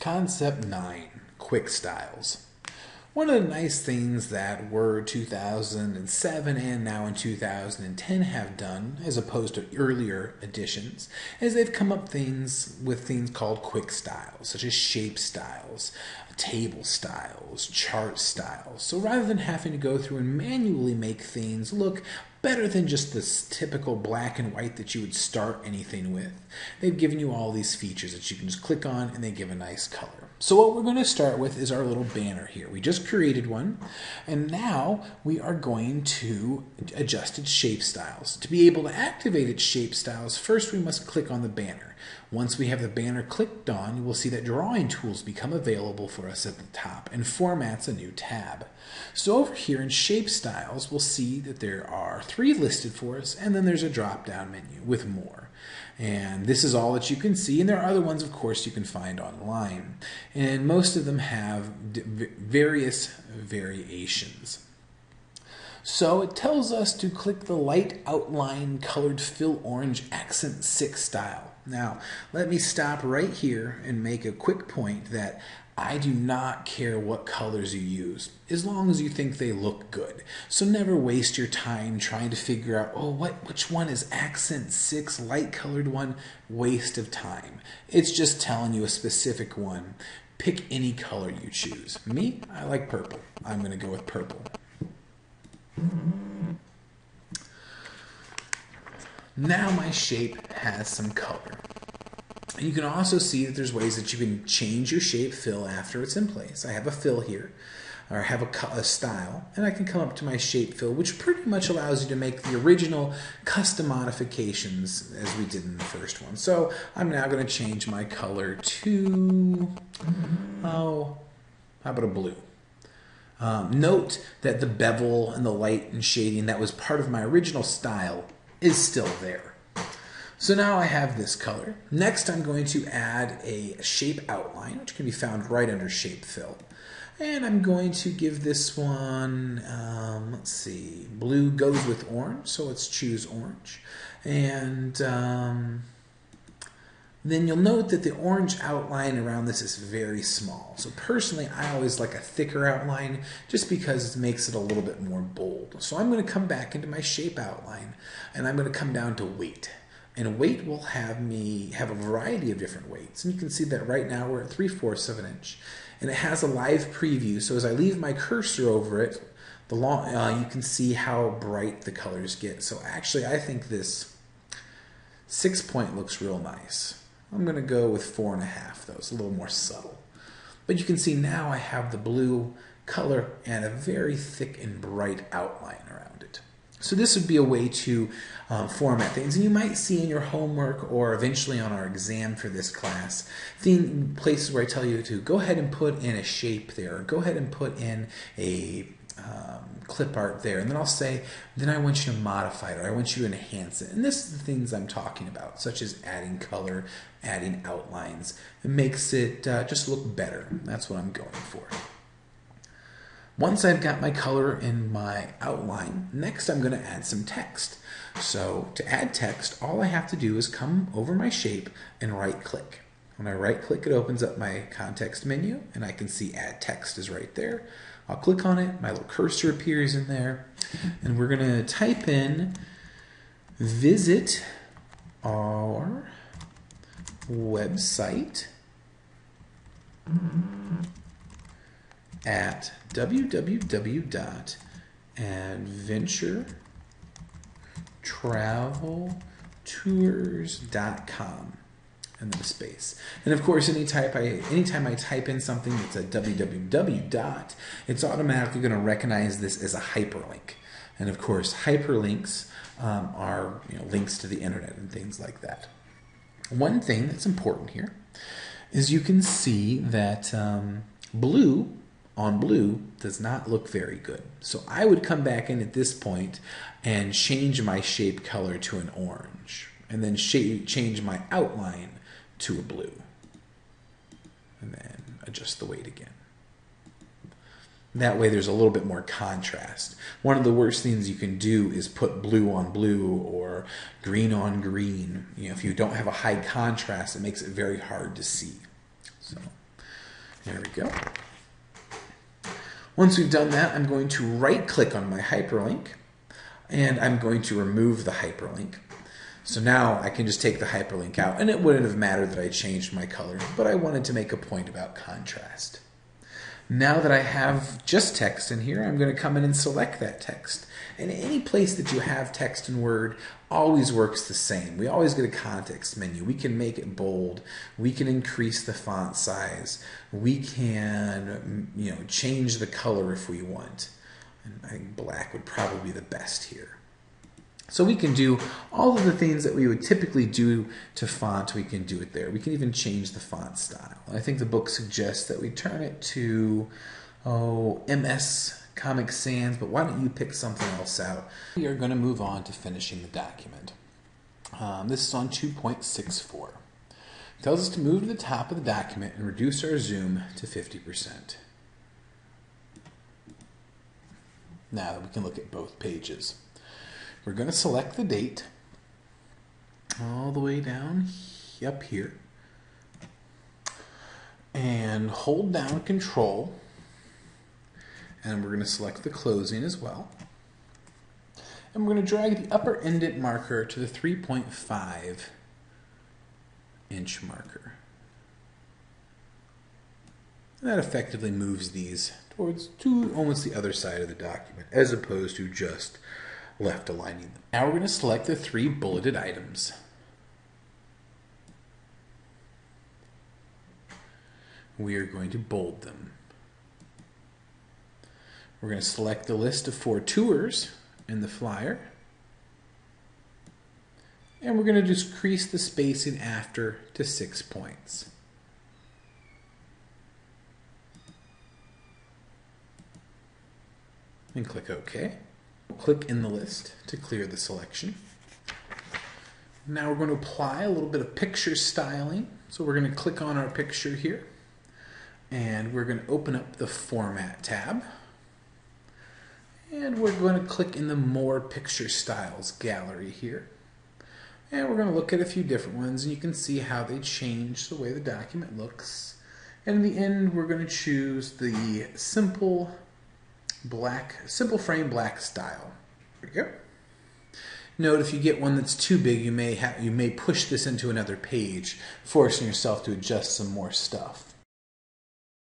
Concept 9, Quick Styles. One of the nice things that Word 2007 and now in 2010 have done, as opposed to earlier editions, is they've come up with things called quick styles, such as shape styles, table styles, chart styles. So rather than having to go through and manually make things look better than just this typical black and white that you would start anything with, they've given you all these features that you can just click on and they give a nice color. So what we're going to start with is our little banner here. We just created one, and now we are going to adjust its shape styles. To be able to activate its shape styles, first we must click on the banner. Once we have the banner clicked on, you will see that drawing tools become available for us at the top, and formats a new tab. So over here in shape styles, we'll see that there are 3 listed for us, and then there's a drop-down menu with more. And this is all that you can see, and there are other ones, of course, you can find online. And most of them have various variations. So it tells us to click the light outline colored fill orange accent 6 style. Now, let me stop right here and make a quick point that I do not care what colors you use, as long as you think they look good. So never waste your time trying to figure out, which one is accent 6, light colored one? Waste of time. It's just telling you a specific one. Pick any color you choose. Me, I like purple. I'm going to go with purple. Now my shape has some color. You can also see that there's ways that you can change your shape fill after it's in place. I have a fill here, or I have a style, and I can come up to my shape fill, which pretty much allows you to make the original custom modifications as we did in the first one. So I'm now going to change my color to, how about a blue? Note that the bevel and the light and shading that was part of my original style is still there. So now I have this color. Next I'm going to add a shape outline, which can be found right under shape fill. And I'm going to give this one, let's see, blue goes with orange, so let's choose orange. And then you'll note that the orange outline around this is very small. So personally, I always like a thicker outline just because it makes it a little bit more bold. So I'm going to come back into my shape outline, and I'm going to come down to weight. And weight will have me have a variety of different weights. And you can see that right now we're at 3/4 of an inch. And it has a live preview, so as I leave my cursor over it, you can see how bright the colors get. So actually I think this 6-point looks real nice. I'm going to go with 4.5 though. It's a little more subtle. But you can see now I have the blue color and a very thick and bright outline around it. So this would be a way to format things. And you might see in your homework or eventually on our exam for this class, places where I tell you to go ahead and put in a shape there, or go ahead and put in a clip art there. And then I'll say, then I want you to modify it, or I want you to enhance it. And this is the things I'm talking about, such as adding color, adding outlines. It makes it just look better. That's what I'm going for. Once I've got my color in my outline, next I'm going to add some text. So to add text, all I have to do is come over my shape and right-click. When I right-click, it opens up my context menu, and I can see Add Text is right there. I'll click on it, my little cursor appears in there, and we're going to type in visit our website at www.adventuretraveltours.com and then a space. And of course, anytime I type in something that's a www. It's automatically going to recognize this as a hyperlink. And of course, hyperlinks are links to the internet and things like that. One thing that's important here is you can see that blue on blue does not look very good. So I would come back in at this point and change my shape color to an orange, and then change my outline to a blue, and then adjust the weight again. That way there's a little bit more contrast. One of the worst things you can do is put blue on blue or green on green. If you don't have a high contrast, it makes it very hard to see. So There we go. Once we've done that, I'm going to right-click on my hyperlink, and I'm going to remove the hyperlink. So now I can just take the hyperlink out, and it wouldn't have mattered that I changed my color, but I wanted to make a point about contrast. Now that I have just text in here, I'm going to come in and select that text. And any place that you have text in Word always works the same. We always get a context menu. We can make it bold. We can increase the font size. We can, change the color if we want. And I think black would probably be the best here. So we can do all of the things that we would typically do to font, we can do it there. We can even change the font style. I think the book suggests that we turn it to, MS Comic Sans, but why don't you pick something else out? We are going to move on to finishing the document. This is on 2.64. It tells us to move to the top of the document and reduce our zoom to 50%. Now that we can look at both pages. We're going to select the date all the way down up here and hold down Control, and we're going to select the closing as well, and we're going to drag the upper indent marker to the 3.5 inch marker. And that effectively moves these to almost the other side of the document as opposed to just left aligning them. Now we're going to select the 3 bulleted items. We are going to bold them. We're going to select the list of 4 tours in the flyer. And we're going to just decrease the spacing after to 6 points. And click OK. Click in the list to clear the selection. Now we're going to apply a little bit of picture styling. So we're going to click on our picture here, and we're going to open up the Format tab, and we're going to click in the More Picture Styles gallery here, and we're going to look at a few different ones, and you can see how they change the way the document looks. And in the end, we're going to choose the simple frame black style. There we go. Note if you get one that's too big, you may push this into another page, forcing yourself to adjust some more stuff.